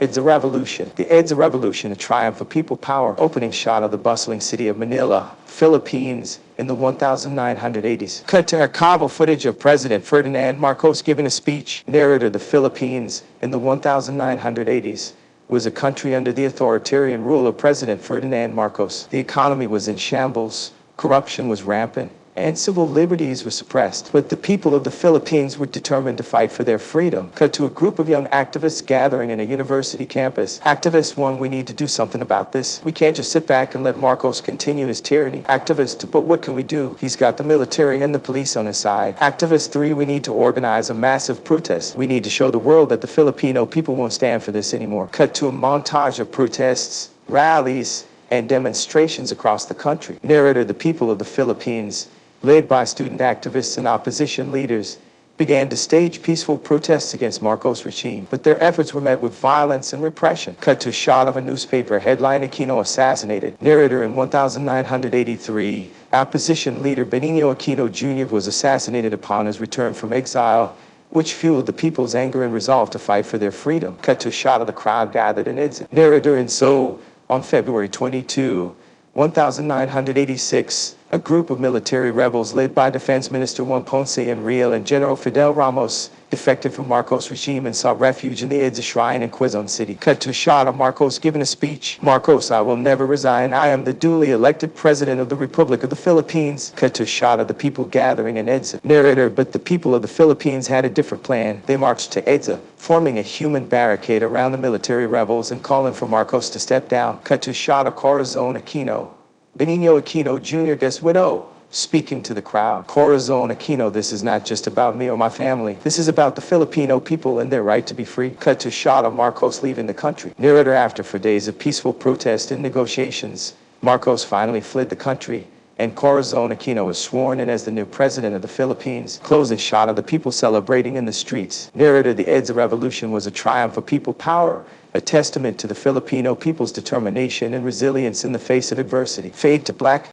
Edsa Revolution. The Edsa Revolution, a triumph of people power. Opening shot of the bustling city of Manila, Philippines, in the 1980s. Cut to archival footage of President Ferdinand Marcos giving a speech. Narrator: the Philippines, in the 1980s, was a country under the authoritarian rule of President Ferdinand Marcos. The economy was in shambles, corruption was rampant, and civil liberties were suppressed. But the people of the Philippines were determined to fight for their freedom. Cut to a group of young activists gathering in a university campus. Activist 1: we need to do something about this. We can't just sit back and let Marcos continue his tyranny. Activist 2: but what can we do? He's got the military and the police on his side. Activist 3: we need to organize a massive protest. We need to show the world that the Filipino people won't stand for this anymore. Cut to a montage of protests, rallies, and demonstrations across the country. Narrator: the people of the Philippines, led by student activists and opposition leaders, began to stage peaceful protests against Marcos' regime, but their efforts were met with violence and repression. Cut to a shot of a newspaper headline: Aquino assassinated. Narrator: in 1983, opposition leader Benigno Aquino Jr. was assassinated upon his return from exile, which fueled the people's anger and resolve to fight for their freedom. Cut to a shot of the crowd gathered in Edsa. Narrator: and so, on February 22, 1986, a group of military rebels led by Defense Minister Juan Ponce Enrile and General Fidel Ramos defected from Marcos' regime and sought refuge in the Edsa Shrine in Quezon City. Cut to a shot of Marcos giving a speech. Marcos: I will never resign. I am the duly elected president of the Republic of the Philippines. Cut to a shot of the people gathering in Edsa. Narrator: but the people of the Philippines had a different plan. They marched to Edsa, forming a human barricade around the military rebels and calling for Marcos to step down. Cut to a shot of Corazon Aquino, Benigno Aquino Jr. Guess widow, speaking to the crowd. Corazon Aquino: this is not just about me or my family. This is about the Filipino people and their right to be free. Cut to a shot of Marcos leaving the country. Narrator: after 4 days of peaceful protest and negotiations, Marcos finally fled the country, and Corazon Aquino was sworn in as the new president of the Philippines. Closing shot of the people celebrating in the streets. Narrator: the Edsa Revolution was a triumph of people power, a testament to the Filipino people's determination and resilience in the face of adversity. Fade to black.